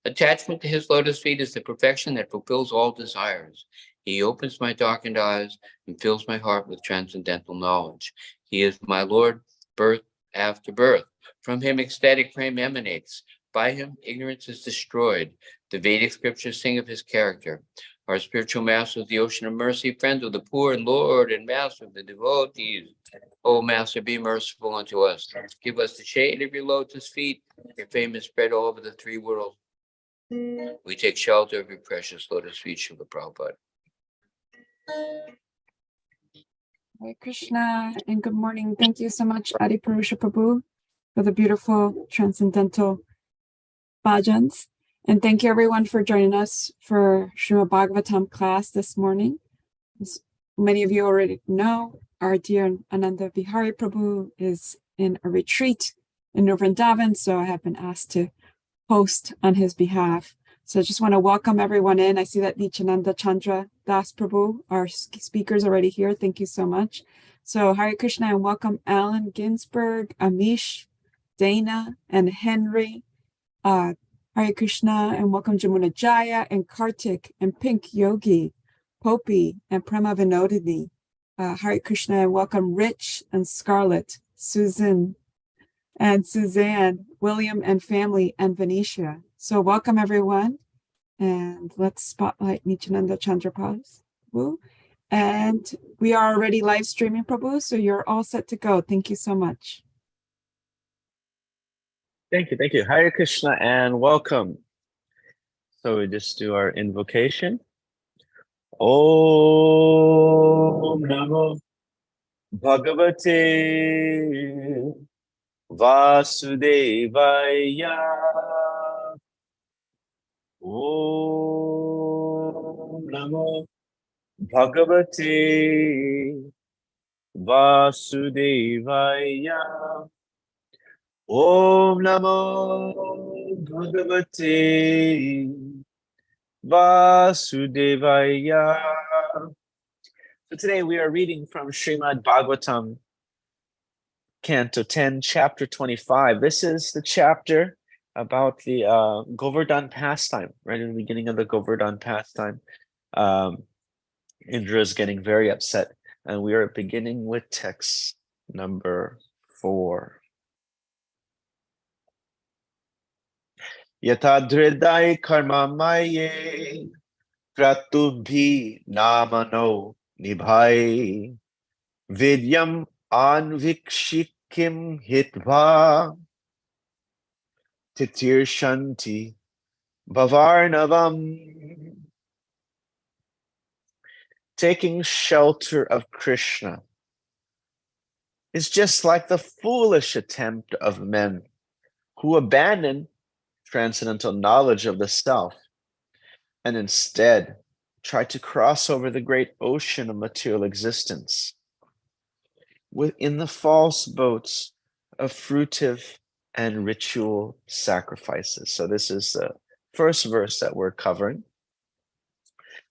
Attachment to his lotus feet is the perfection that fulfills all desires. He opens my darkened eyes and fills my heart with transcendental knowledge. He is my Lord, birth after birth. From him ecstatic fame emanates. By him ignorance is destroyed. The Vedic scriptures sing of his character. Our spiritual master is the ocean of mercy, friend of the poor, and Lord and master of the devotees. O Master, be merciful unto us. Give us the shade of your lotus feet. Your fame is spread all over the three worlds. We take shelter of your precious lotus feet, Srila Prabhupada. Hare Krishna and good morning. Thank you so much, Adi Purusha Prabhu, for the beautiful transcendental bhajans. And thank you everyone for joining us for Srimad Bhagavatam class this morning. As many of you already know, our dear Ananda Vihari Prabhu is in a retreat in Vrindavan, so I have been asked to host on his behalf. So I just want to welcome everyone in. I see that Nityananda Chandra Das Prabhu, our speakers, already here. Thank you so much. So Hare Krishna and welcome Alan Ginsberg, Amish, Dana, and Henry. Hare Krishna and welcome Jamuna Jaya and Kartik and Pink Yogi, Popi and Prema Vinodini. Hare Krishna and welcome Rich and Scarlett, Susan and Suzanne, William and family, and Venetia. So welcome everyone. And let's spotlight Nityananda Chandra Prabhu. And we are already live streaming, Prabhu, so you're all set to go. Thank you so much. Thank you. Hare Krishna and welcome. So we just do our invocation. Om Namo Bhagavate Vasudevaya. Om Namo Bhagavate Vasudevaya. Om Namo Bhagavate Vasudevaya. So today we are reading from Srimad Bhagavatam, Canto 10, Chapter 25. This is the chapter about the Govardhan pastime, right in the beginning of the Govardhan pastime. Indra is getting very upset, and we are beginning with text number 4. Yatadridai karma maye kratubhi namano nibhai vidyam anvikshikim hitva titir shanti bhavarnavam. Taking shelter of Krishna is just like the foolish attempt of men who abandon transcendental knowledge of the self and instead try to cross over the great ocean of material existence within the false boats of fruitive and ritual sacrifices. So this is the first verse that we're covering.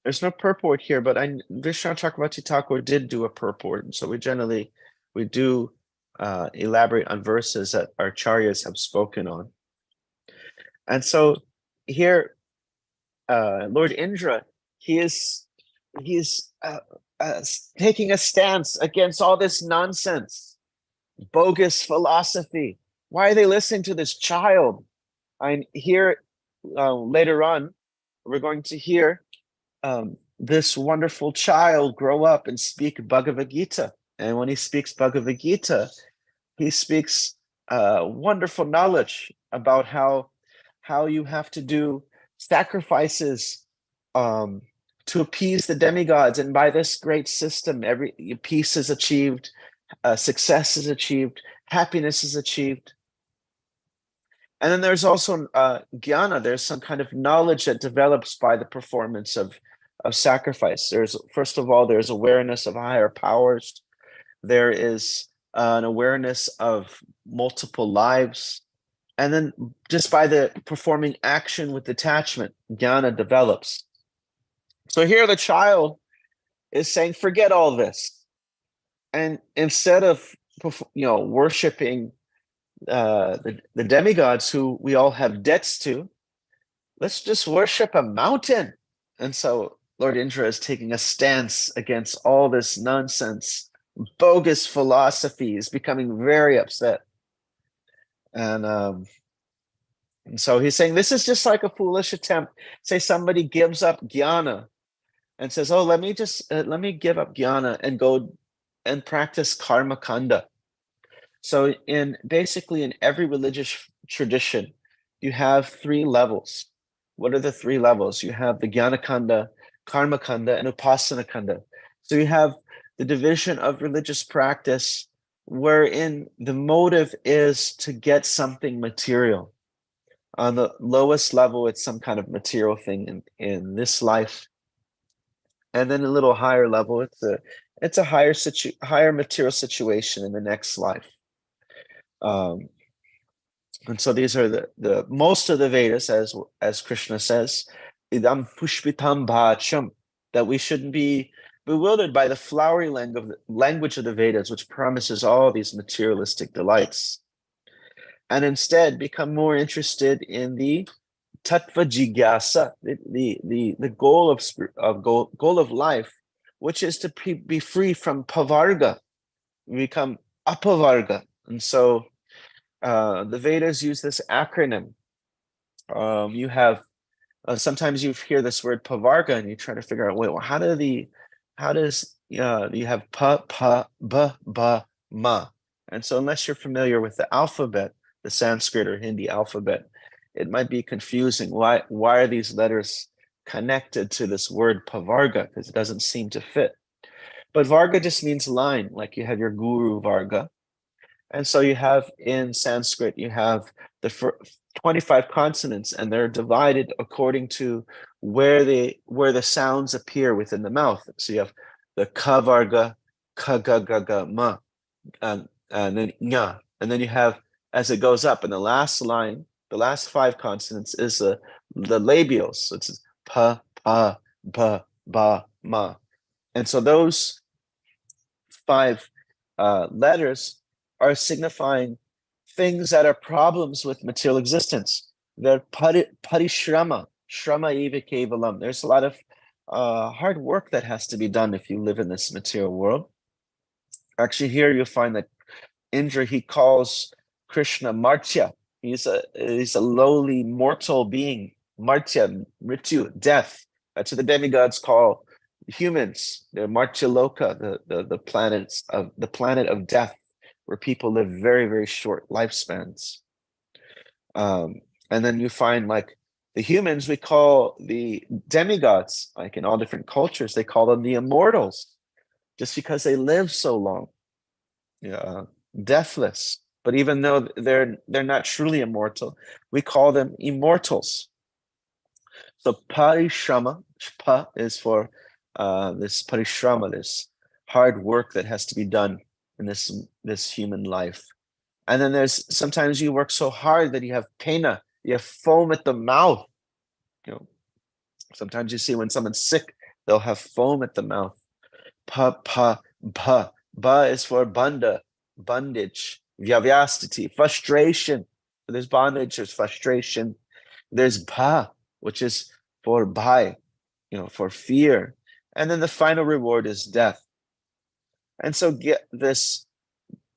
There's no purport here, but Vishnu Chakravarti Thakur did do a purport, and so we do elaborate on verses that our acharyas have spoken on. And so here, Lord Indra, he is taking a stance against all this nonsense, bogus philosophy. Why are they listening to this child? And here, later on, we're going to hear this wonderful child grow up and speak Bhagavad Gita. And when he speaks Bhagavad Gita, he speaks wonderful knowledge about how you have to do sacrifices to appease the demigods. And by this great system, every peace is achieved, success is achieved, happiness is achieved. And then there's also jnana. There's some kind of knowledge that develops by the performance of sacrifice. First of all, there's awareness of higher powers. There is an awareness of multiple lives. And then just by the performing action with detachment, jnana develops. So here the child is saying, forget all this. And instead of worshiping the demigods who we all have debts to, let's just worship a mountain. And so Lord Indra is taking a stance against all this nonsense, bogus philosophy. Is becoming very upset. And so he's saying this is just like a foolish attempt. Say somebody gives up jnana and says, oh, let me give up jnana and go and practice karma kanda. So basically in every religious tradition, you have 3 levels. What are the 3 levels? You have the jnana kanda, karma kanda, and upasana kanda. So you have the division of religious practice wherein the motive is to get something material. On the lowest level, it's some kind of material thing in this life. And then a little higher level, it's a higher material situation in the next life. And so these are the most of the Vedas, as Krishna says, idam pushpitam bhacham, that we shouldn't be bewildered by the flowery language of the Vedas, which promises all these materialistic delights, and instead become more interested in the tattva jigyasa, the goal of life, which is to be free from pavarga, become apavarga. And so the Vedas use this acronym. You have sometimes you hear this word pavarga, and you try to figure out, wait, well, how does you have pa ma? And so unless you're familiar with the alphabet, the Sanskrit or Hindi alphabet, it might be confusing. Why are these letters connected to this word pavarga? Because it doesn't seem to fit. But varga just means line, like you have your guru varga. And so you have in Sanskrit, you have the 25 consonants, and they're divided according to where the sounds appear within the mouth. So you have the ka varga, ka ga ga ga ma, and then nya. And then you have, as it goes up in the last line, the last 5 consonants is the labios. So it's pa, pa, ba, ba, ma. And so those 5 letters are signifying things that are problems with material existence. They're parishrama, shrama eva kevalam. There's a lot of hard work that has to be done if you live in this material world. Actually, here you'll find that Indra, he calls Krishna Martya. He's a lowly mortal being. Martya, Mrityu, death. That's what the demigods call humans. They're Martya Loka, the planet of death, where people live very, very short lifespans. And then you find, like, the humans, we call the demigods, like in all different cultures, they call them the immortals, just because they live so long, deathless. But even though they're not truly immortal, we call them immortals. So parishrama, pa is for this parishrama, this hard work that has to be done in this human life. And then there's sometimes you work so hard that you have pena, you have foam at the mouth. Sometimes you see when someone's sick, they'll have foam at the mouth. Pa ba. Ba is for bondage, vyavyastiti, frustration. There's bondage, there's frustration. There's bha, which is for bhai, for fear. And then the final reward is death. And so this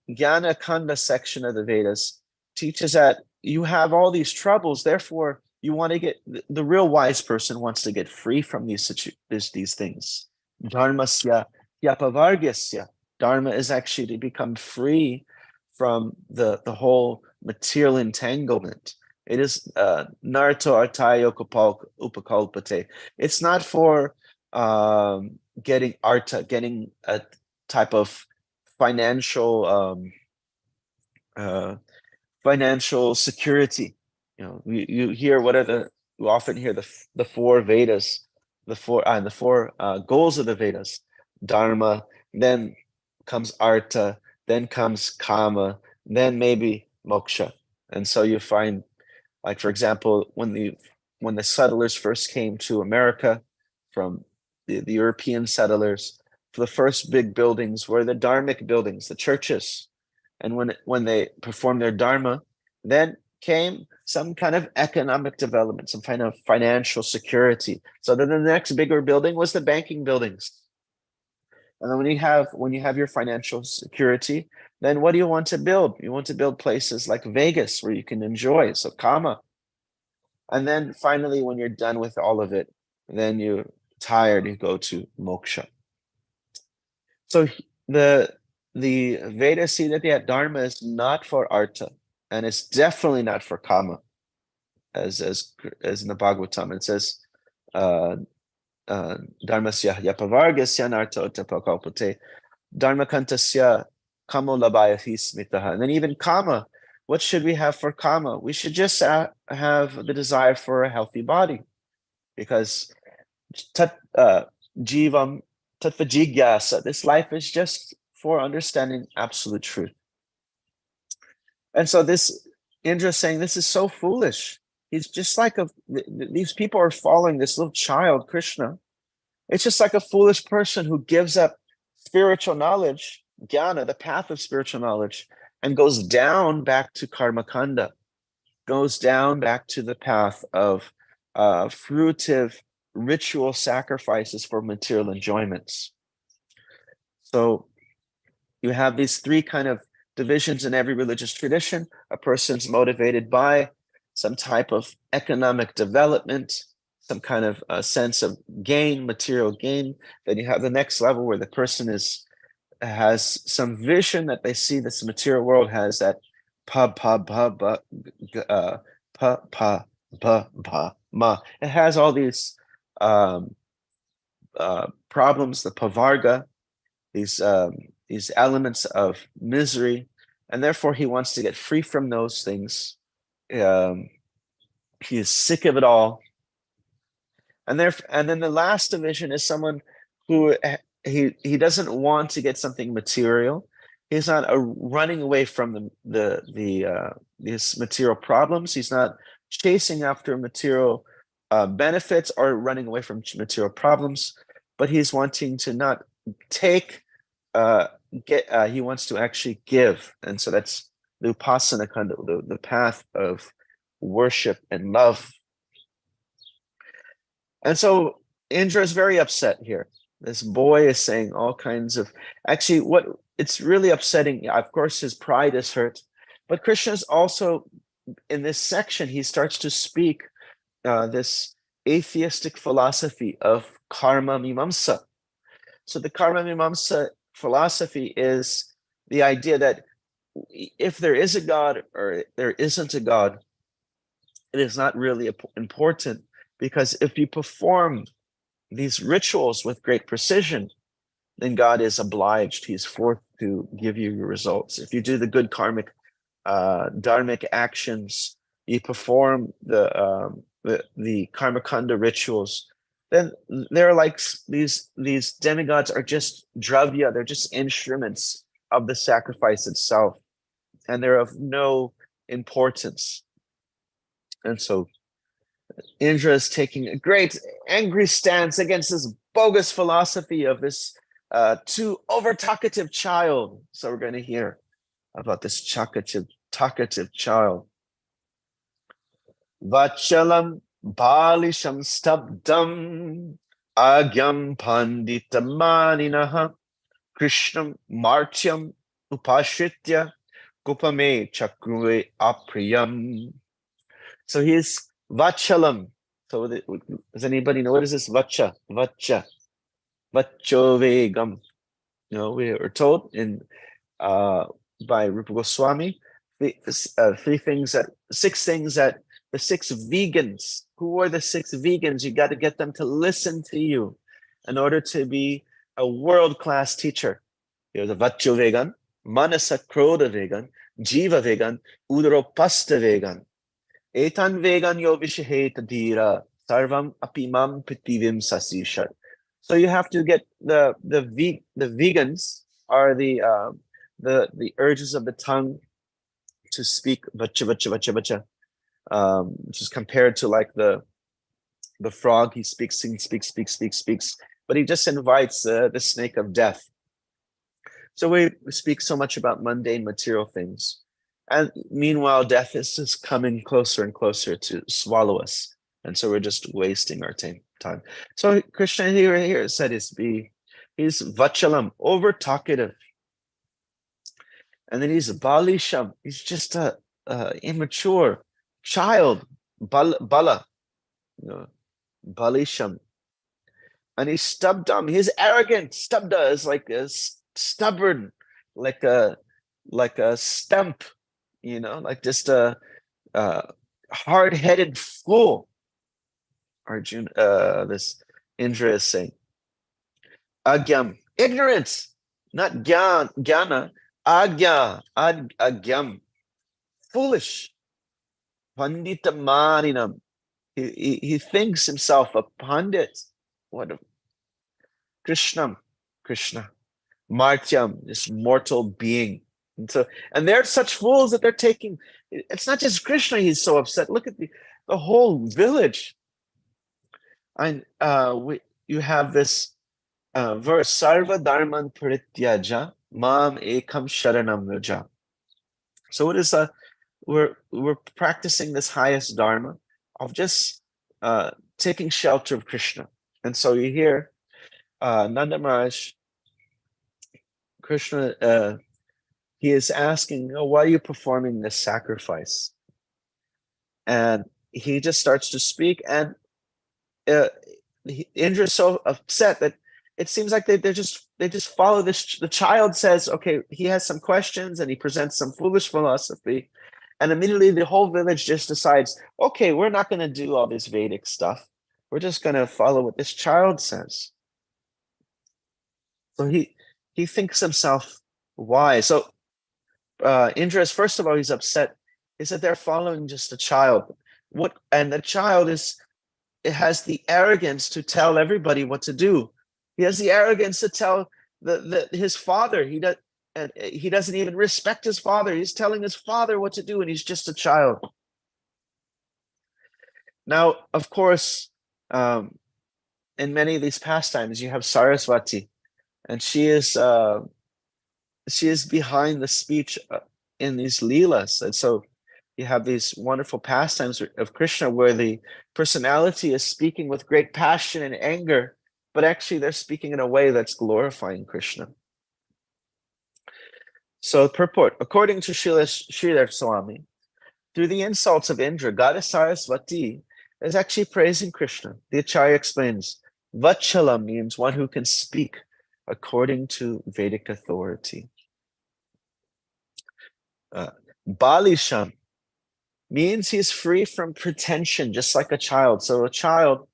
Jnana Kanda section of the Vedas teaches that you have all these troubles, therefore you want to get, the real wise person wants to get free from these things. Dharmasya yapavargasya. Dharma is actually to become free from the whole material entanglement. It is narto artayo upakalpate. It's not for getting arta, getting a type of financial security. You hear you often hear the 4 Vedas, the four goals of the Vedas. Dharma, then comes arta, then comes kama, then maybe moksha. And so you find, like, for example, when the settlers first came to America from the European settlers, the first big buildings were the dharmic buildings, the churches. And when they performed their dharma, then came some kind of economic development, some kind of financial security. So then the next bigger building was the banking buildings. And then when you have your financial security, then what do you want to build? You want to build places like Vegas where you can enjoy, so kama. And then finally, when you're done with all of it, then you're tired, you go to moksha. So the Vedas see that the Dharma is not for artha, and it's definitely not for kama, as in the Bhagavatam. It says, Dharmasya yapavargasya nartha uttapakalpate dharmakantasya kamo labhayati smitaha. And then even kama, what should we have for kama? We should just have the desire for a healthy body, because jivam tattva, this life is just for understanding absolute truth. And so this Indra is saying, this is so foolish. He's just like these people are following this little child, Krishna. It's just like a foolish person who gives up spiritual knowledge, jnana, the path of spiritual knowledge, and goes down back to karma kanda, goes down back to the path of fruitive ritual sacrifices for material enjoyments. So you have these three kind of divisions in every religious tradition. A person's motivated by some type of economic development, some kind of sense of gain, material gain. Then you have the next level where the person has some vision that they see this material world has that ma. It has all these problems, the pavarga, these elements of misery, and therefore he wants to get free from those things. He is sick of it all. And then the last division is someone who he doesn't want to get something material. He's not running away from these material problems. He's not chasing after material benefits or running away from material problems, but he's wanting to not take, he wants to actually give. And so that's the upasana kanda, the path of worship and love. And so Indra is very upset here. This boy is saying all kinds of, actually what it's really upsetting, of course his pride is hurt, but Krishna is also, in this section, he starts to speak this atheistic philosophy of karma mimamsa. So the karma mimamsa philosophy is the idea that if there is a God or there isn't a God, it is not really important, because if you perform these rituals with great precision, then God is obliged, he's forced to give you your results. If you do the good karmic dharmic actions, you perform the karma kanda rituals, then they're like these demigods are just dravya, they're just instruments of the sacrifice itself, and they're of no importance. And so Indra is taking a great angry stance against this bogus philosophy of this too over-talkative child. So we're going to hear about this talkative child. Vachalam balisham stabdam agyam panditamaninaha krishnam martyam upashritya gopame chakruve apriyam. So he's Vachalam. So does anybody know what is this? Vacha. Vachovegam. You know, we are told in by Rupa Goswami, six things that the six vegans, who are the six vegans? You got to get them to listen to you in order to be a world-class teacher. You're the Vacho vegan, Manasa Kroda vegan, Jiva vegan, Udaropasta vegan. Etan vegan yo vishaheta dhira sarvam apimam pitivim sasishat. So you have to get the vegans are the urges of the tongue to speak vacha, which is compared to like the frog. He speaks, but he just invites the snake of death. So we speak so much about mundane material things. And meanwhile, death is just coming closer and closer to swallow us. And so we're just wasting our time. So Krishna here said he's Vachalam, over talkative. And then he's Balisham. He's just a immature child. Bala. Balisham. And he's stubbdom. He's arrogant. Stubda is like a stubborn, like a stump, like just a hard-headed fool. Arjuna, this Indra is saying. Agyam, ignorance, not jnana, agyam, foolish. Panditamaninam. He thinks himself a pandit. What a Krishna. Martyam, this mortal being. And they're such fools that they're taking. It's not just Krishna he's so upset. Look at the whole village. And you have this verse, Sarva Dharman Parityaja Mam Ekam Sharanam Vraja. So it is we're practicing this highest dharma of just taking shelter of Krishna. And so you hear Nanda Maharaj, Krishna, he is asking, why are you performing this sacrifice? And he just starts to speak, and Indra is so upset that it seems like they just follow this. The child says, okay, he has some questions and he presents some foolish philosophy, and immediately the whole village just decides, okay, we're not going to do all this Vedic stuff. We're just going to follow what this child says. So he thinks himself wise. So Indra is, first of all, he's upset. Is that they're following just a child. And the child has the arrogance to tell everybody what to do. He has the arrogance to tell his father. He doesn't even respect his father. He's telling his father what to do, and he's just a child. Now, of course, in many of these pastimes, you have Saraswati, and she is behind the speech in these leelas. And so you have these wonderful pastimes of Krishna where the personality is speaking with great passion and anger, but actually they're speaking in a way that's glorifying Krishna. So purport, according to Sridhar Swami, through the insults of Indra, Goddess Saraswati is actually praising Krishna. The Acharya explains, Vachala means one who can speak according to Vedic authority. Balisham means he's free from pretension, just like a child. So a child,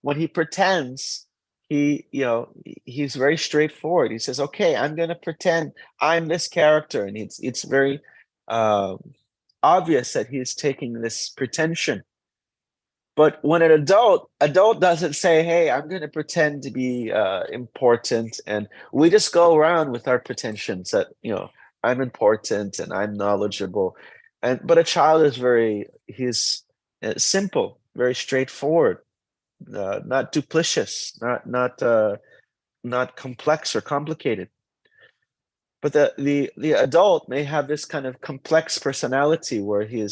when he pretends, he's very straightforward. He says, okay, I'm going to pretend I'm this character. And it's very obvious that he's taking this pretension. But when an adult doesn't say, hey, I'm going to pretend to be important. And we just go around with our pretensions that, I'm important and I'm knowledgeable. But a child is he's simple, very straightforward, not duplicitous, not complex or complicated. But the adult may have this kind of complex personality where he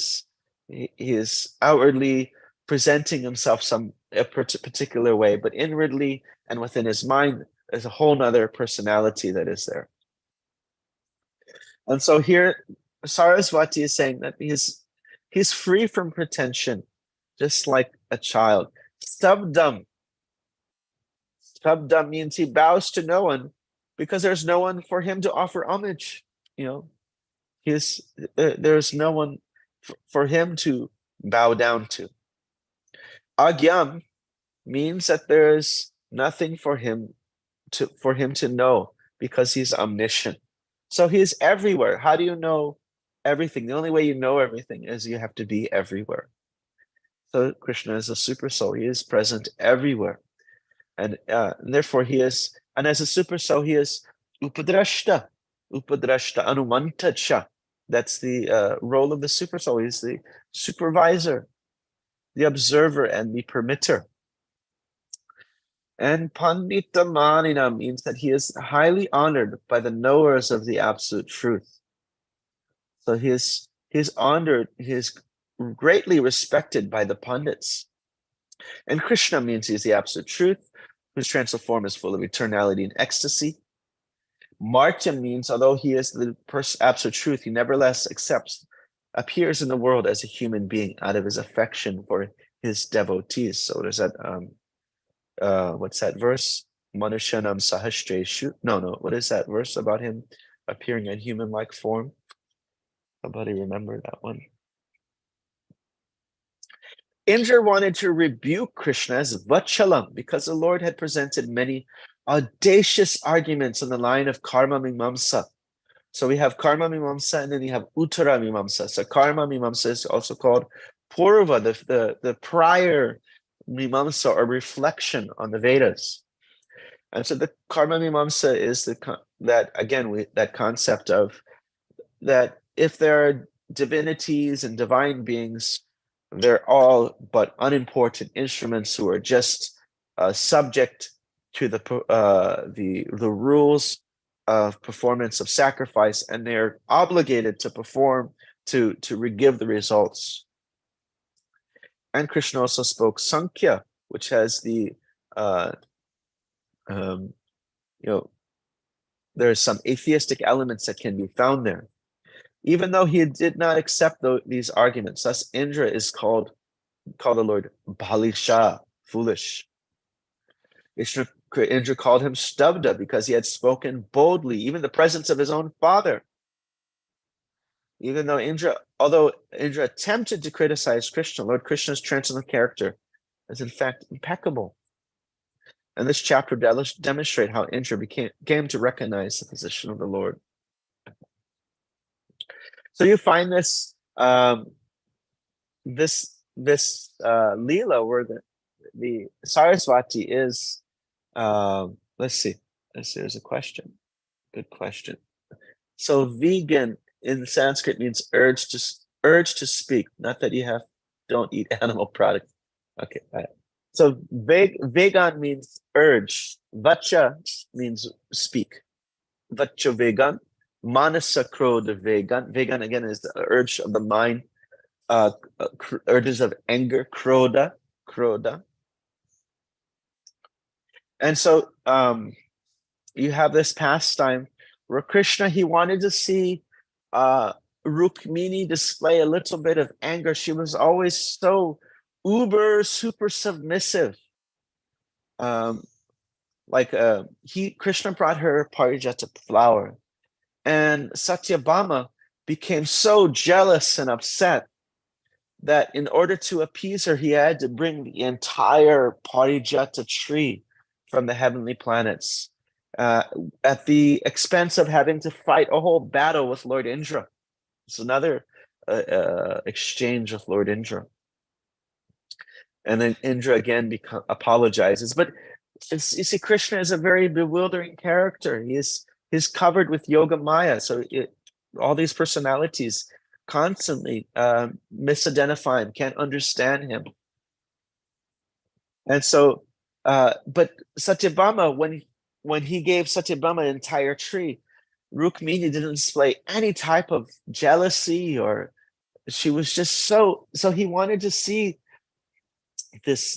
is outwardly presenting himself a particular way, but inwardly and within his mind there's a whole nother personality that is there. And so here Saraswati is saying that he's free from pretension, just like a child. Stubbdom means he bows to no one because there's no one for him to offer homage. There's no one for him to bow down to. Agyam means that there's nothing for him to know because he's omniscient. So he's everywhere. How do you know everything? The only way you know everything is you have to be everywhere. So Krishna is a super soul. He is present everywhere. And therefore he is, and as a super soul, he is upadrashta, anumantacha. That's the role of the super soul. He's the supervisor, the observer, and the permitter. And Panditamanina means that he is highly honored by the knowers of the absolute truth. So he is He's honored, he's greatly respected by the pundits. And Krishna means he is the absolute truth, whose transcendental form is full of eternality and ecstasy. Martya means, although he is the absolute truth, he nevertheless appears in the world as a human being out of his affection for his devotees. So there's that, what's that verse? Manushanam sahastreshu. No, what is that verse about him appearing in human-like form? Somebody remember that one? Indra wanted to rebuke Krishna as Vachala because the Lord had presented many audacious arguments in the line of Karma Imamsa. So we have Karma Imamsa and then you have Uttara Imamsa. So Karma Imamsa is also called Purva, the prior Mimamsa or reflection on the Vedas. And so the Karma Mimamsa is that concept of that if there are divinities and divine beings, they're all but unimportant instruments who are just subject to the rules of performance of sacrifice, and they're obligated to perform to give the results. And Krishna also spoke Sankhya, which has the there's some atheistic elements that can be found there. Even though he did not accept these arguments, thus Indra is called the Lord Bhalisha, foolish. Indra called him Stabda because he had spoken boldly, even in the presence of his own father. Even though although Indra attempted to criticize Krishna, Lord Krishna's transcendental character is in fact impeccable. And this chapter demonstrates how Indra came to recognize the position of the Lord. So you find this Leela where the Saraswati is. Let's see. There's a question. Good question. So vegan in Sanskrit means urge to speak. Not that you don't eat animal products. Okay. All right. So vegan means urge. Vacha means speak. Vacha vegan. Manasa krodha vegan. Vegan again is the urge of the mind. Urges of anger. Krodha. And so you have this pastime where Krishna, he wanted to see Rukmini display a little bit of anger. She was always so super submissive. Krishna brought her parijata flower, and Satyabhama became so jealous and upset that in order to appease her, he had to bring the entire parijata tree from the heavenly planets at the expense of having to fight a whole battle with Lord Indra. It's another exchange with Lord Indra. And then Indra again apologizes. But you see, Krishna is a very bewildering character. He's covered with yoga maya. So all these personalities constantly misidentify him, can't understand him. And so, but Satyabhama, when he gave Satyabhama an entire tree, Rukmini didn't display any type of jealousy, or she was just so he wanted to see this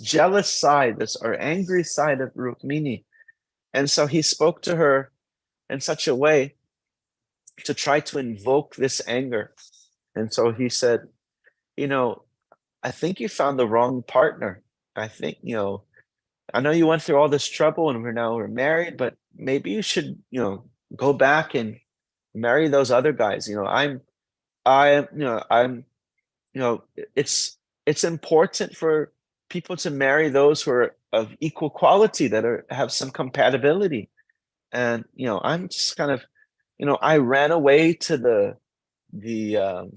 jealous side, or angry side of Rukmini. And so he spoke to her in such a way to try to invoke this anger. And so he said, I think you found the wrong partner. I think, I know you went through all this trouble and we're married, but maybe you should, go back and marry those other guys. It's important for people to marry those who are of equal quality, that have some compatibility. And, I'm just kind of, I ran away to the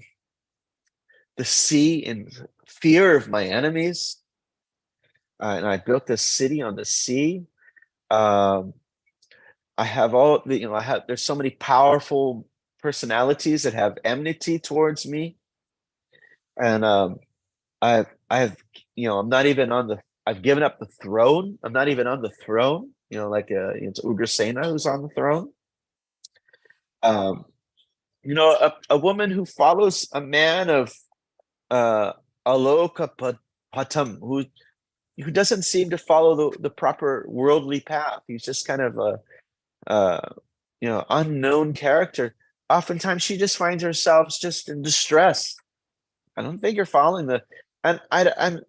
sea in fear of my enemies. And I built this city on the sea. I have there's so many powerful personalities that have enmity towards me. And I'm not even I've given up the throne. I'm not even on the throne, it's Ugrasena who's on the throne. a woman who follows a man of aloka patam, who doesn't seem to follow the proper worldly path. He's just kind of a unknown character. Oftentimes she just finds herself just in distress. I don't think you're following and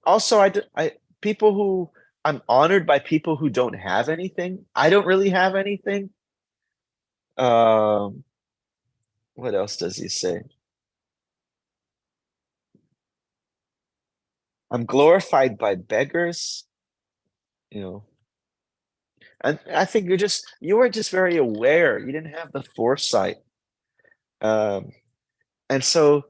also I people who, I'm honored by people who don't have anything. I don't really have anything. What else does he say? I'm glorified by beggars, and I think you were just very aware. You didn't have the foresight. And so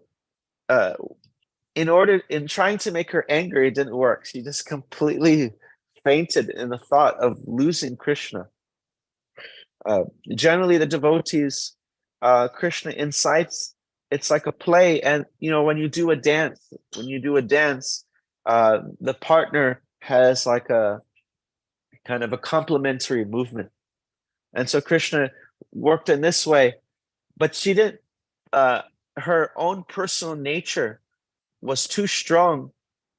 in trying to make her angry, it didn't work. She just completely fainted in the thought of losing Krishna. Generally, the devotees, Krishna incites. It's like a play, and when you do a dance, the partner has like a kind of a complementary movement, and so Krishna worked in this way, but she didn't. Her own personal nature was too strong,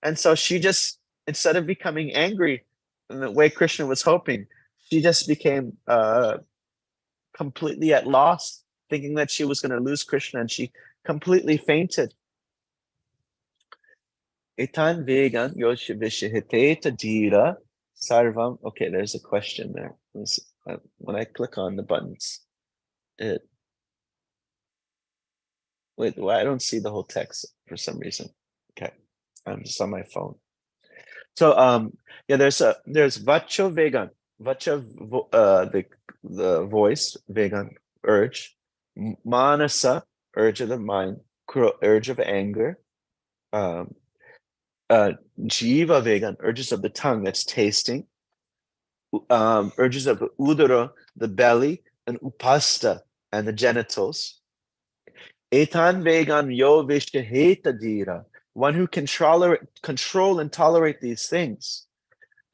and so she just, instead of becoming angry in the way Krishna was hoping, she just became completely at loss, thinking that she was going to lose Krishna, and she completely fainted. Etan vegan yoshivishihiteta dira sarvam. Okay, there's a question there. When I click on the buttons, wait, well, I don't see the whole text for some reason. Okay, I'm just on my phone. So there's vacho vegan, vacha the voice, vegan, urge, manasa, urge of the mind, urge of anger, jiva vegan, urges of the tongue, that's tasting, urges of udara, the belly, and upasta, and the genitals. Etan vegan yo vishtaheta dira, one who can control and tolerate these things.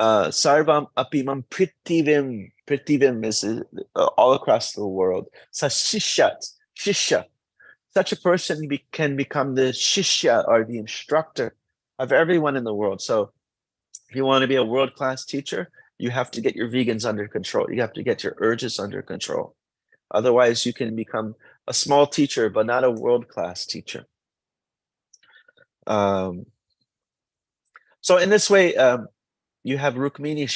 Sarvam apimam pritivim. Pritivim is all across the world. Sashishat, shishya. Such a person can become the shishya, or the instructor of everyone in the world. So if you want to be a world-class teacher, you have to get your vegans under control. You have to get your urges under control. Otherwise, you can become a small teacher, but not a world-class teacher. So in this way, you have Rukmini.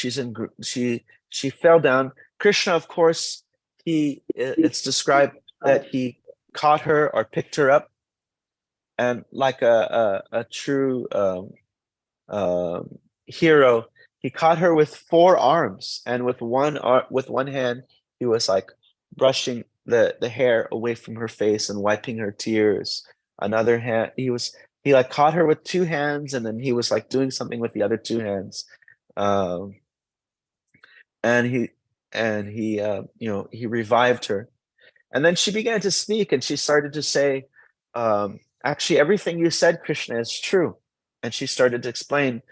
She fell down. Krishna, of course, it's described that he caught her or picked her up, and like a true hero, he caught her with 4 arms, and with one hand he was like brushing the hair away from her face and wiping her tears. Another hand, he like caught her with 2 hands, and then he was like doing something with the other 2 hands, and he revived her, and then she began to speak, and she started to say, actually, everything you said, Krishna, is true. And she started to explain,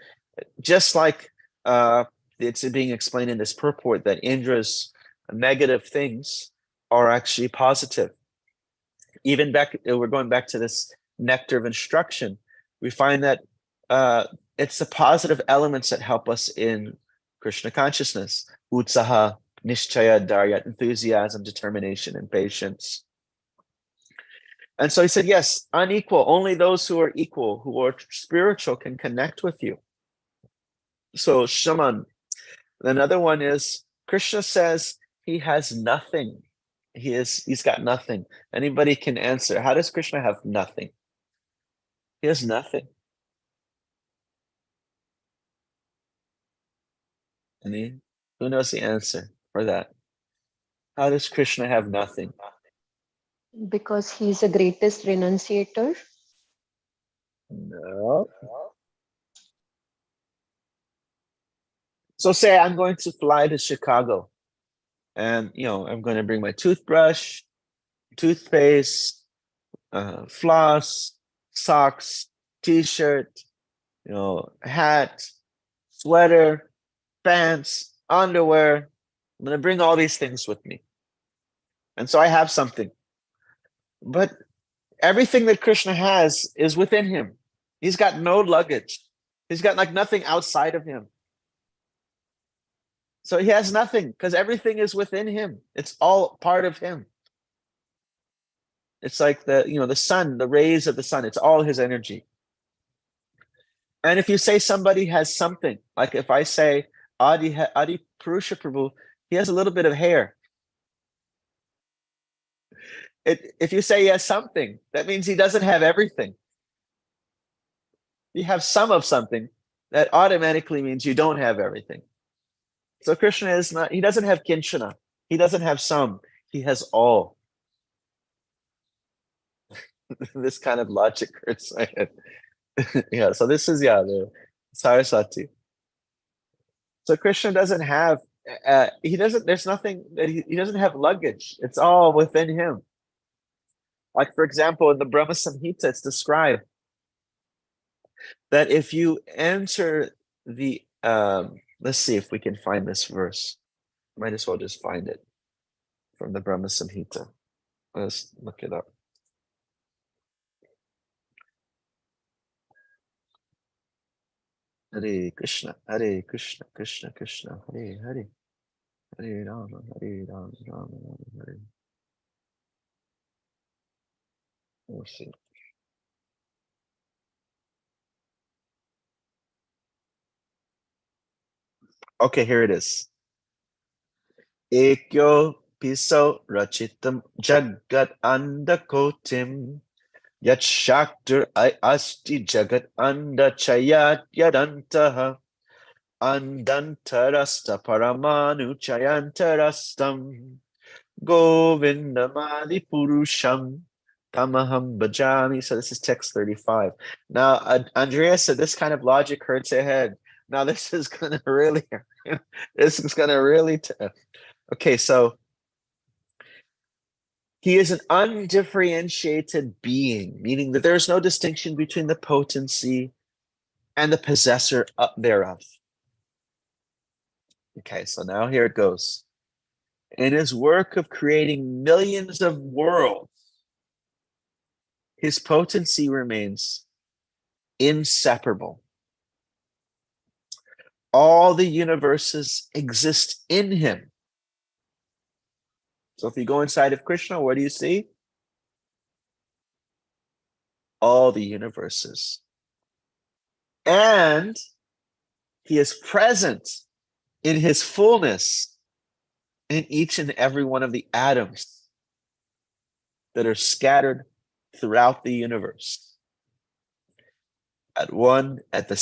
just like it's being explained in this purport, that Indra's negative things are actually positive. Even we're going back to this nectar of instruction. We find that it's the positive elements that help us in Krishna consciousness. Utsaha, nishchaya, dharya, enthusiasm, determination, and patience. And so he said, yes, unequal. Only those who are equal, who are spiritual, can connect with you. So Shaman. Another one is, Krishna says he has nothing. He's got nothing. Anybody can answer. How does Krishna have nothing? He has nothing. Who knows the answer for that? How does Krishna have nothing? Because he's the greatest renunciator. No. So say I'm going to fly to Chicago, and I'm going to bring my toothbrush, toothpaste, floss, socks, t-shirt, hat, sweater, pants, underwear. I'm going to bring all these things with me. And so I have something. But everything that Krishna has is within him. He's got no luggage. He's got like nothing outside of him. So he has nothing because everything is within him. It's all part of him. It's like the sun, the rays of the sun, it's all his energy. And if you say somebody has something, like if I say Adi Purusha Prabhu, he has a little bit of hair. If you say he has something, that means he doesn't have everything. You have some of something, that automatically means you don't have everything. So Krishna is not, he doesn't have kinchana. He doesn't have some, he has all. This kind of logic hurts my head. Yeah, so this is, the Saraswati. So Krishna doesn't have, there's nothing that he doesn't have luggage. It's all within him. Like, for example, in the Brahma Samhita, it's described that if you enter the, let's see if we can find this verse. Might as well just find it from the Brahma Samhita. Let's look it up. Hare Krishna, Krishna Krishna, Hare Hare, Hare Rama, Rama Rama, Hare. Let's see. Okay, here it is. Ekyo piso rachitam jagat andakotim yat shaktur asti jagat anda chayat yadantaha andantarasta paramanu chayantarastam govindamadi purusham tamaham bhajami. So this is text 35. Now, Andrea said this kind of logic hurts your head. Now this is gonna really, okay, so he is an undifferentiated being, meaning that there is no distinction between the potency and the possessor thereof. Okay, so now here it goes. In his work of creating millions of worlds, his potency remains inseparable. All the universes exist in him. So if you go inside of Krishna, what do you see? All the universes. And he is present in his fullness in each and every one of the atoms that are scattered throughout the universe at the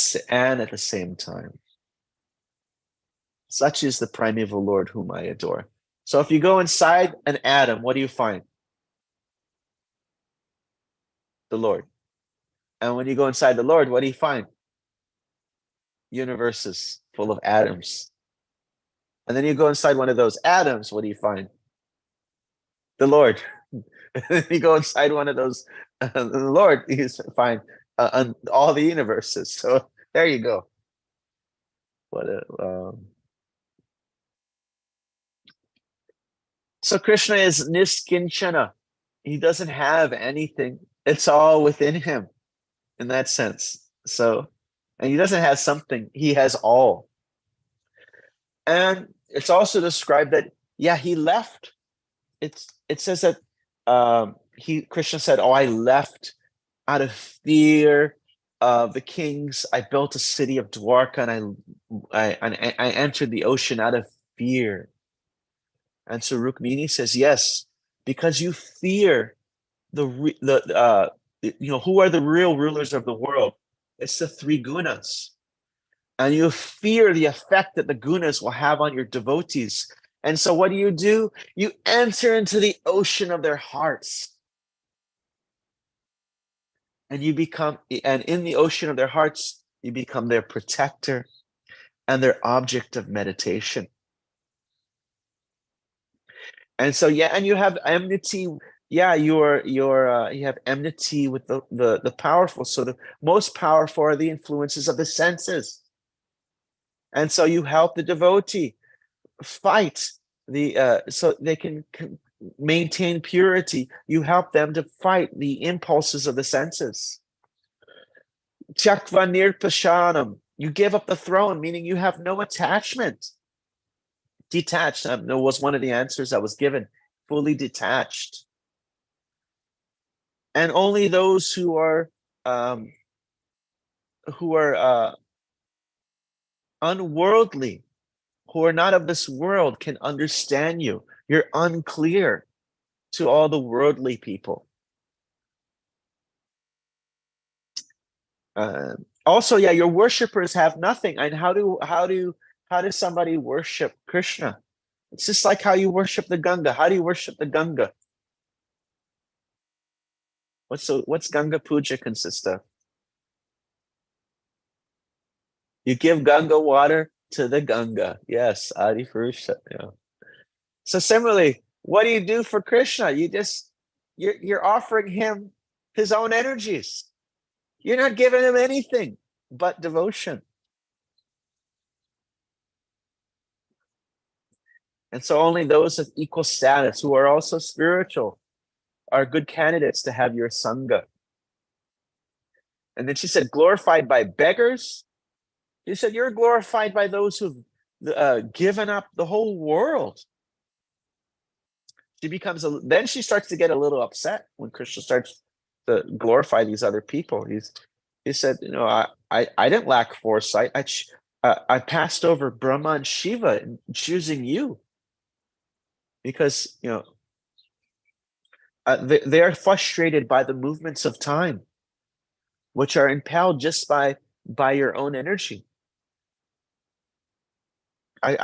same time. Such is the primeval Lord whom I adore. So if you go inside an atom, what do you find? The Lord. And when you go inside the Lord, what do you find? Universes full of atoms. And then you go inside one of those atoms, what do you find? The Lord. You go inside one of those, the Lord, you find all the universes. So there you go. So Krishna is niskinchana. He doesn't have anything. It's all within him in that sense. So, and he doesn't have something. He has all. And it's also described that, he left. It says that Krishna said, "Oh, I left out of fear of the kings. I built a city of Dwarka, and I entered the ocean out of fear." And so Rukmini says, yes, because you fear who are the real rulers of the world? It's the three gunas. And you fear the effect that the gunas will have on your devotees. And so what do? You enter into the ocean of their hearts. And in the ocean of their hearts, you become their protector and their object of meditation. And so, and you have enmity. You have enmity with the powerful. So the most powerful are the influences of the senses. And so you help the devotee fight so they can maintain purity. You help them to fight the impulses of the senses. Tyakva nirpashanam. You give up the throne, meaning you have no attachment. Detached. That was one of the answers I was given. Fully detached. And only those who are unworldly, who are not of this world, can understand you. You're unclear to all the worldly people. Also, yeah, your worshippers have nothing. And how does somebody worship Krishna? It's just like how you worship the Ganga. How do you worship the Ganga? What's Ganga Puja consist of? You give Ganga water to the Ganga. Yes, Adi Purusha. Yeah. So similarly, what do you do for Krishna? You're offering him his own energies. You're not giving him anything but devotion. And so only those of equal status who are also spiritual are good candidates to have your Sangha. And then she said, glorified by beggars. She said, you're glorified by those who've given up the whole world. Then she starts to get a little upset when Krishna starts to glorify these other people. He said, I didn't lack foresight. I passed over Brahma and Shiva in choosing you. Because, they are frustrated by the movements of time, which are impelled just by your own energy. She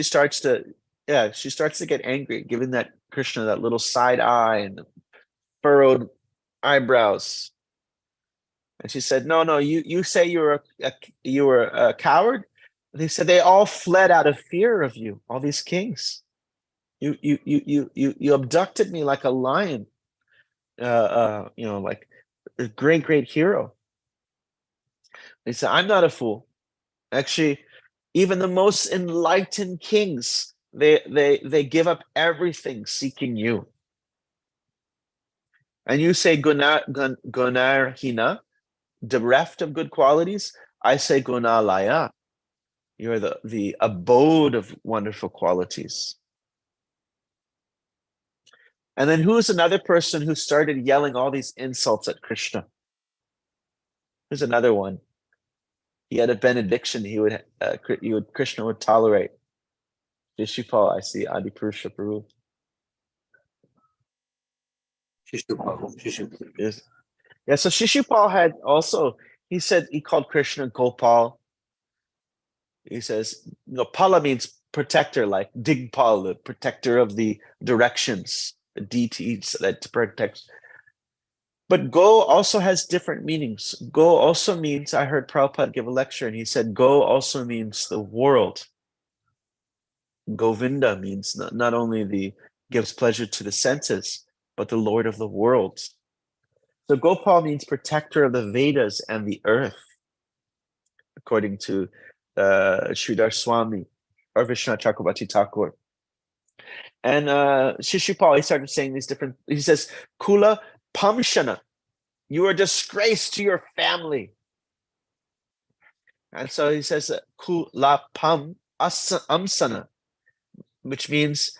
starts to get angry, giving that Krishna that little side eye and furrowed eyebrows. And she said, no, you say you were a coward? And they said they all fled out of fear of you, all these kings. You abducted me like a lion, like a great hero. They said, I'm not a fool. Actually, even the most enlightened kings, they give up everything seeking you. And you say gunarhina, bereft of good qualities. I say gunalaya. You're the abode of wonderful qualities. And then who's another person who started yelling all these insults at Krishna? Here's another one. He had a benediction Krishna would tolerate. Shishupal, I see Adi Purusha Prabhu. Yes. Yeah, so Shishupal had also, he called Krishna Gopal. He says, Pala means protector, like Digpal, the protector of the directions, the deities that protects. But Go also has different meanings. Go also means, I heard Prabhupada give a lecture, and he said, Go also means the world. Govinda means not only gives pleasure to the senses, but the Lord of the world. So Gopal means protector of the Vedas and the earth, according to Sridhar Swami or Vishnu Chakrabarti Thakur. And Shishupal, he started saying these different, he says, Kula Pamshana, you are disgrace to your family. And so he says, Kula Pam Amsana, which means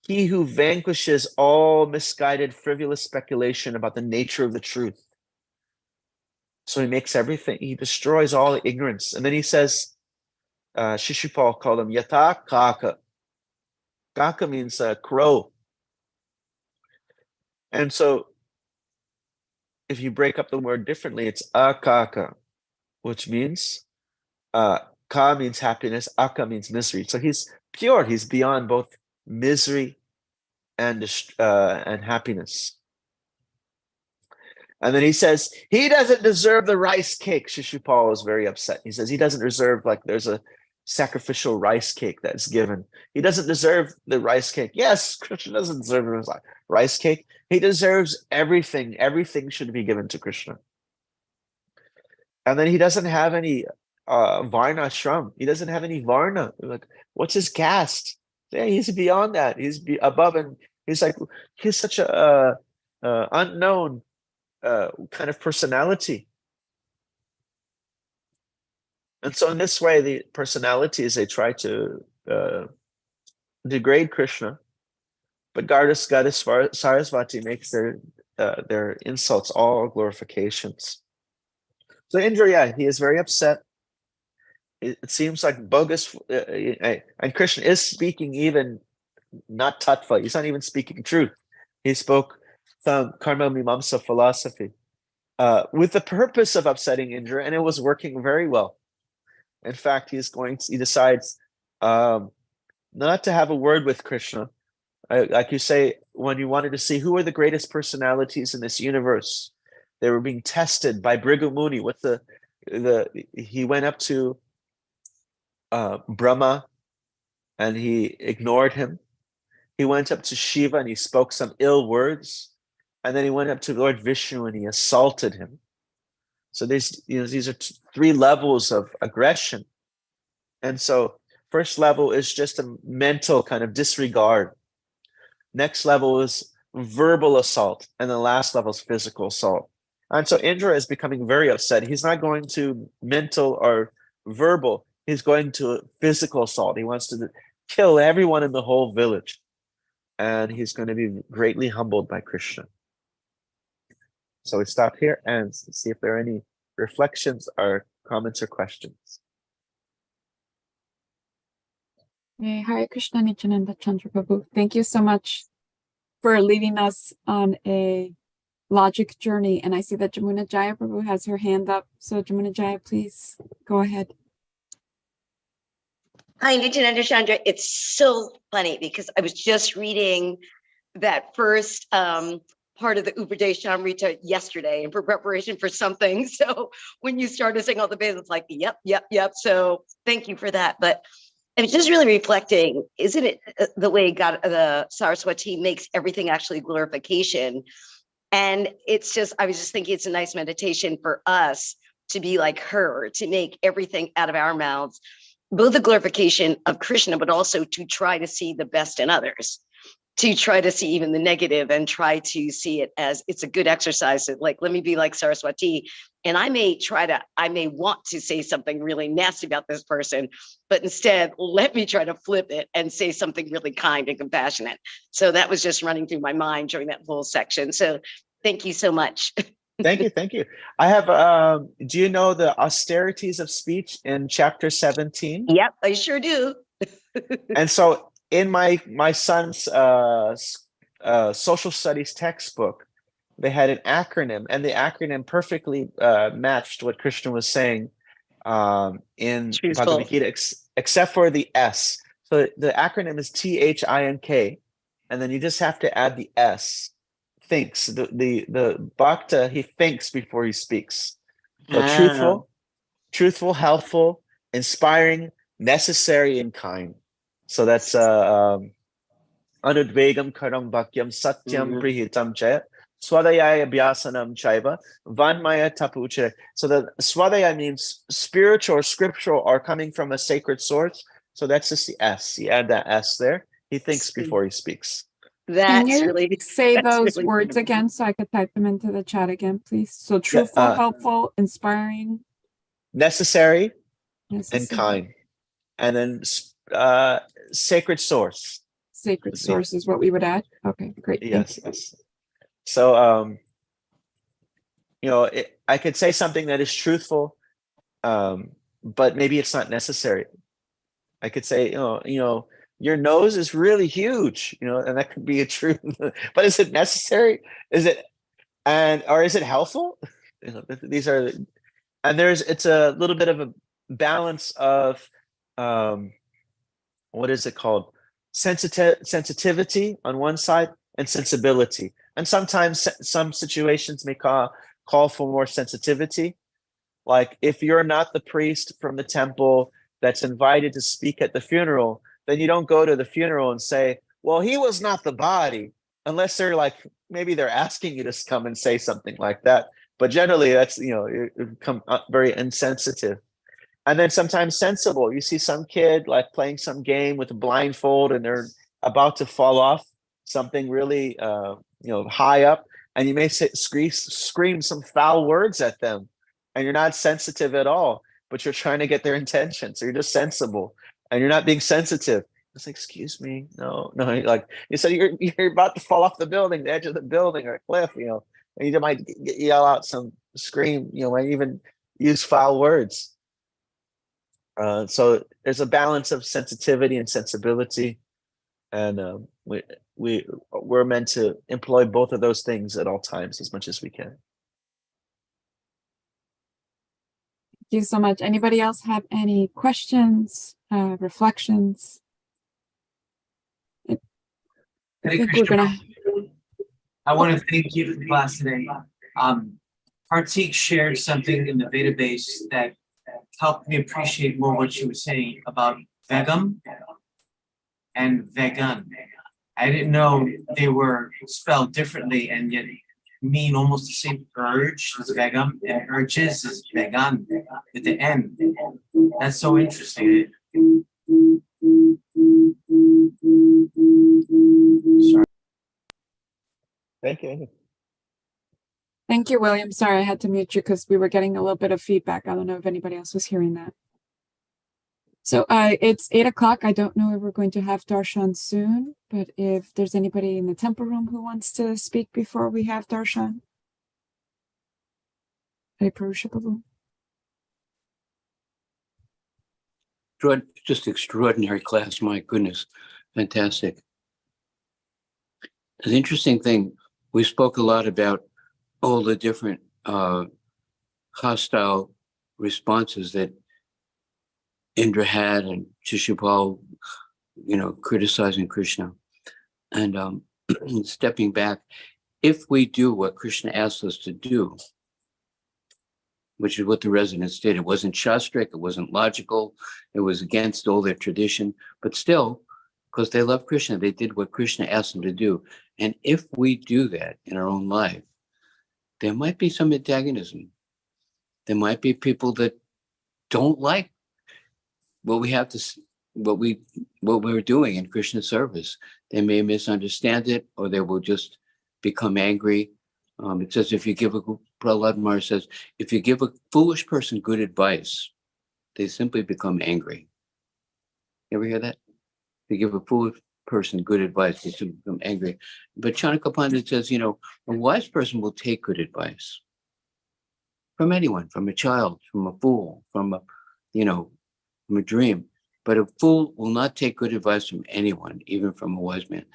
he who vanquishes all misguided, frivolous speculation about the nature of the truth. So he makes everything, he destroys all ignorance. And then he says, Shishupal called him Yata Kaka. Kaka means crow. And so if you break up the word differently, it's akaka, which means ka means happiness, aka means misery. So he's pure. He's beyond both misery and happiness. And then he says, he doesn't deserve the rice cake. Shishupal is very upset. He says he doesn't deserve, like there's a sacrificial rice cake that's given. He doesn't deserve the rice cake. Yes, Krishna doesn't deserve the rice cake. He deserves everything. Everything should be given to Krishna. And then he doesn't have any Varna ashram. He doesn't have any Varna. Like, what's his caste? Yeah, he's beyond that. He's above, and he's like, he's such a unknown kind of personality. And so in this way, the personalities, they try to degrade Krishna, but goddess Sarasvati makes their insults all glorifications. So Indra, yeah, he is very upset. It seems like bogus, and Krishna is speaking even not tattva. He's not even speaking truth. He spoke some karma mimamsa philosophy with the purpose of upsetting Indra, and it was working very well. In fact, he decides not to have a word with Krishna. Like you say, when you wanted to see who are the greatest personalities in this universe, they were being tested by Bhrigu Muni. He went up to Brahma and he ignored him. He went up to Shiva and he spoke some ill words. And then he went up to Lord Vishnu and he assaulted him. So these are three levels of aggression. And so first level is just a mental kind of disregard. Next level is verbal assault. And the last level is physical assault. And so Indra is becoming very upset. He's not going to mental or verbal. He's going to physical assault. He wants to kill everyone in the whole village. And he's going to be greatly humbled by Krishna. So we stop here and see if there are any reflections or comments or questions. Hey, Hare Krishna, Nityananda Chandra Prabhu. Thank you so much for leading us on a logic journey. And I see that Jamuna Jaya Prabhu has her hand up. So Jamuna Jaya, please go ahead. Hi, Nityananda Chandra. It's so funny because I was just reading that first part of the Upadeshamrita yesterday in preparation for something. So when you started saying all the bits, it's like, yep. So thank you for that. But I was just really reflecting, isn't it the way God, the Saraswati makes everything actually glorification? And it's just, I was just thinking it's a nice meditation for us to be like her, to make everything out of our mouths, both the glorification of Krishna, but also to try to see the best in others, to try to see even the negative and try to see it as it's a good exercise. Like, let me be like Saraswati. And I may want to say something really nasty about this person, but instead let me try to flip it and say something really kind and compassionate. So that was just running through my mind during that whole section. So thank you so much. Thank you. I have, do you know the Austerities of Speech in chapter 17? Yep, I sure do. And so in my son's social studies textbook, they had an acronym, and the acronym perfectly matched what Krishna was saying in Bhagavad Gita, except for the S. So the acronym is THINK, and then you just have to add the S. Thinks. The bhakta, he thinks before he speaks. So truthful, helpful, inspiring, necessary, and kind. So that's anudvegam karam bhakyam satyam prihitam chaya swadaya abhyasanam chaiva vanmaya tapuche. So the swadaya means spiritual or scriptural or coming from a sacred source. So that's just the S. You add that S there. He thinks before he speaks. Can you say those words again so I could type them into the chat again, please? So truthful, helpful, inspiring, necessary, and kind. And then sacred source. Sacred source is what we would add. Okay, great. Yes. So I could say something that is truthful, but maybe it's not necessary. I could say, your nose is really huge, and that could be a truth. But is it necessary? Or is it helpful? These are, and it's a little bit of a balance of, what is it called? Sensitivity on one side and sensibility. And sometimes some situations may call for more sensitivity. Like if you're not the priest from the temple that's invited to speak at the funeral, then you don't go to the funeral and say, well, he was not the body, unless they're like, maybe they're asking you to come and say something like that. But generally that's, you become very insensitive. And then sometimes sensible. You see some kid like playing some game with a blindfold and they're about to fall off something really high up, and you may scream some foul words at them, and you're not sensitive at all, but you're trying to get their attention. So you're just sensible and you're not being sensitive. It's like, excuse me, no, you're like, you said you're about to fall off the building, the edge of the building or a cliff, and you might yell out some scream, might even use foul words. So there's a balance of sensitivity and sensibility, and we're meant to employ both of those things at all times as much as we can. Thank you so much. Anybody else have any questions, reflections? I think we're gonna. I want to thank you for the class today. Hartik shared something in the database that helped me appreciate more what you were saying about vegam and vegan. I didn't know they were spelled differently and yet mean almost the same urge as vegam, and urges is vegan with the N. That's so interesting. Sorry. Thank you. Thank you, William. Sorry, I had to mute you because we were getting a little bit of feedback. I don't know if anybody else was hearing that. So it's 8 o'clock. I don't know if we're going to have darshan soon, but if there's anybody in the temple room who wants to speak before we have darshan. Just extraordinary class. My goodness. Fantastic. The interesting thing, we spoke a lot about all the different hostile responses that Indra had, and Shishupal, criticizing Krishna. And stepping back, if we do what Krishna asked us to do, which is what the residents did, it wasn't shastric, it wasn't logical, it was against all their tradition, but still, because they love Krishna, they did what Krishna asked them to do. And if we do that in our own life, there might be some antagonism. There might be people that don't like what we have to, what we're doing in Krishna's service. They may misunderstand it, or they will just become angry. It says, Prahlad Maharaj says, if you give a foolish person good advice, they simply become angry. You ever hear that? If you give a foolish person good advice, they simply become angry. But Chanakya Pandit says, a wise person will take good advice from anyone, from a child, from a fool, from a dream. But a fool will not take good advice from anyone, even from a wise man.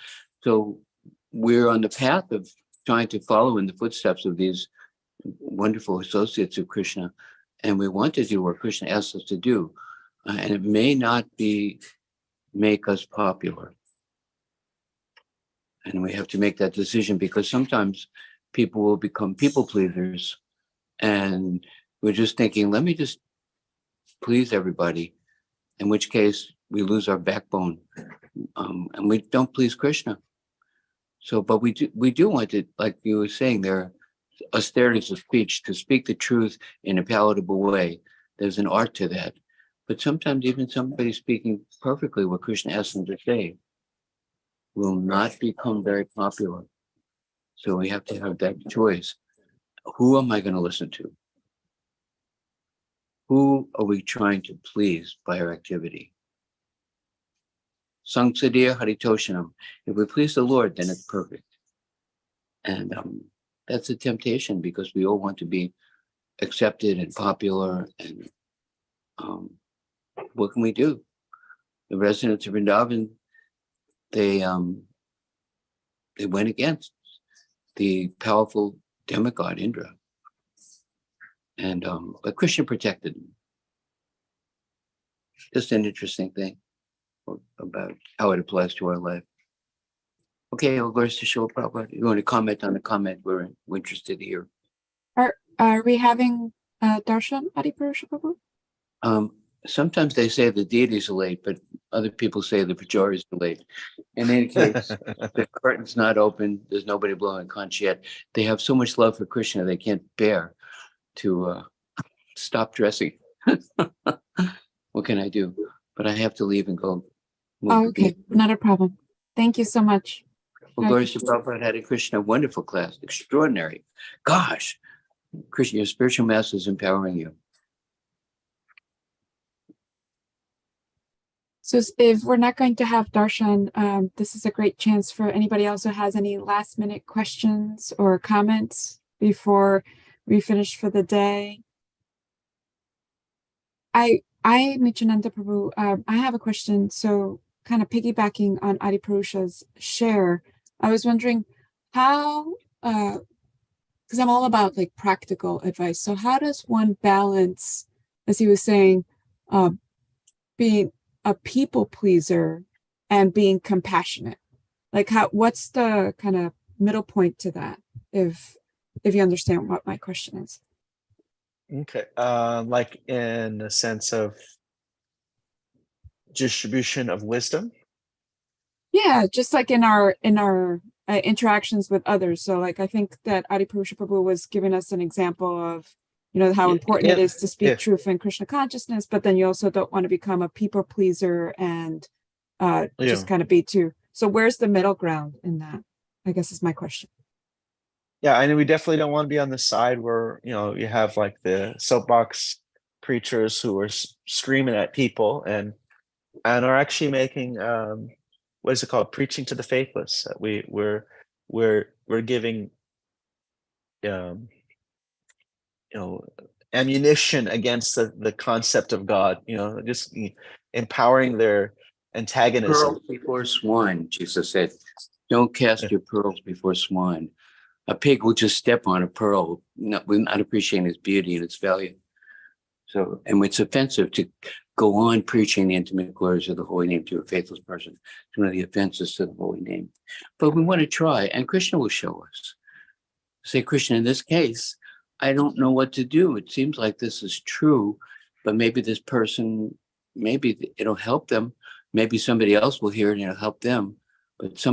So we're on the path of trying to follow in the footsteps of these wonderful associates of Krishna. And we want to do what Krishna asks us to do. And it may not make us popular. And we have to make that decision, because sometimes people will become people pleasers. And we're just thinking, let me just please everybody. In which case we lose our backbone, and we don't please Krishna. So, but we do want to, like you were saying, there are austerities of speech, to speak the truth in a palatable way. There's an art to that. But sometimes even somebody speaking perfectly what Krishna asks them to say will not become very popular. So we have to have that choice. Who am I going to listen to? Who are we trying to please by our activity? Sangsadiya Haritoshanam. If we please the Lord, then it's perfect. And that's a temptation, because we all want to be accepted and popular. And what can we do? The residents of Vrindavan, they went against the powerful demigod Indra. And but Krishna protected them. Just an interesting thing about how it applies to our life. Okay, well, goes to show Prabhupada. You want to comment on the comment? We're interested to hear. Are we having darshan, Adipurusha Prabhu? Sometimes they say the deities are late, but other people say the pujaris are late. In any case, the curtain's not open. There's nobody blowing conch yet. They have so much love for Krishna, they can't bear to stop dressing. What can I do? But I have to leave and go. Oh, okay, not a problem. Thank you so much. Well, glory to Prabhupada, Hare Krishna, wonderful class, extraordinary. Gosh, Krishna, your spiritual master is empowering you. So if we're not going to have darshan, this is a great chance for anybody else who has any last minute questions or comments before we finish for the day. Nityananda Prabhu, I have a question. So kind of piggybacking on Adipurusha's share, I was wondering how, because I'm all about like practical advice. So how does one balance, as he was saying, being a people pleaser and being compassionate? Like what's the kind of middle point to that? If you understand what my question is. Okay. Like in the sense of distribution of wisdom? Yeah, just like in our interactions with others. So like I think that Adipurusha Prabhu was giving us an example of, how important it is to speak truth in Krishna consciousness, but then you also don't want to become a people pleaser and just kind of be too. So where's the middle ground in that? I guess is my question. Yeah, I know we definitely don't want to be on the side where, you have like the soapbox preachers who are screaming at people and are actually making what is it called? Preaching to the faithless. We're giving ammunition against the concept of God, just empowering their antagonism. Pearls before swine, Jesus said. Don't cast your pearls before swine. A pig will just step on a pearl, not appreciating its beauty and its value. So, and it's offensive to go on preaching the intimate glories of the holy name to a faithless person. It's one of the offenses to the holy name. But we want to try, and Krishna will show us. Say, Krishna, in this case, I don't know what to do. It seems like this is true, but maybe this person, maybe it'll help them. Maybe somebody else will hear it and it'll help them. But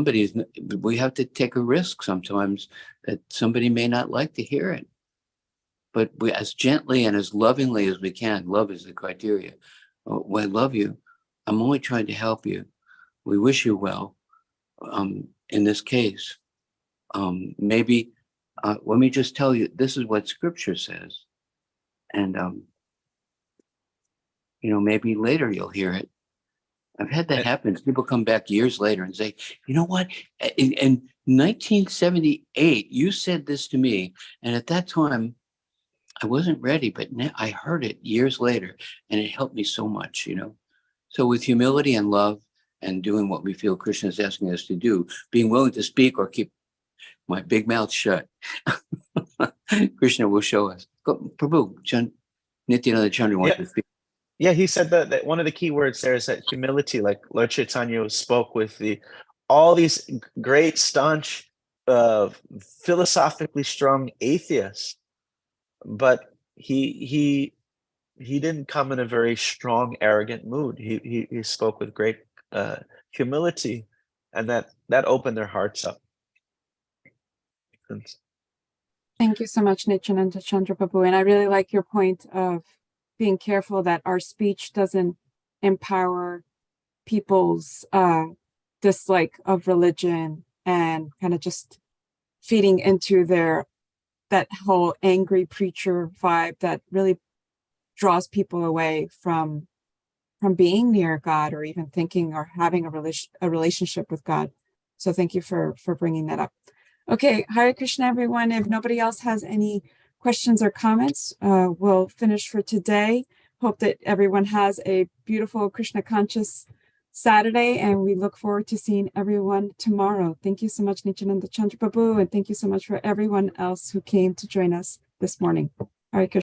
we have to take a risk sometimes that somebody may not like to hear it. But we, as gently and as lovingly as we can, love is the criteria. I love you. I'm only trying to help you. We wish you well. In this case, maybe, let me just tell you, this is what scripture says. And, maybe later you'll hear it. I've had that happen. People come back years later and say, you know what? In 1978, you said this to me. And at that time, I wasn't ready, but now I heard it years later and it helped me so much, So with humility and love and doing what we feel Krishna is asking us to do, being willing to speak or keep my big mouth shut, Krishna will show us. Prabhu, Nityananda Chandra wants to speak. Yeah, he said that one of the key words there is that humility, like Lord Chaitanya spoke with all these great, staunch, philosophically strong atheists, but he didn't come in a very strong, arrogant mood. He spoke with great humility, and that opened their hearts up. Thank you so much, Nityananda Chandra Prabhu. And I really like your point of being careful that our speech doesn't empower people's dislike of religion and kind of just feeding into that whole angry preacher vibe that really draws people away from being near God or even thinking or having a relationship with God. So thank you for bringing that up. Okay, Hare Krishna, everyone. If nobody else has any questions or comments, we'll finish for today. Hope that everyone has a beautiful Krishna conscious Saturday, and we look forward to seeing everyone tomorrow. Thank you so much, Nityananda Chandra Prabhu, and thank you so much for everyone else who came to join us this morning. Hare Krishna.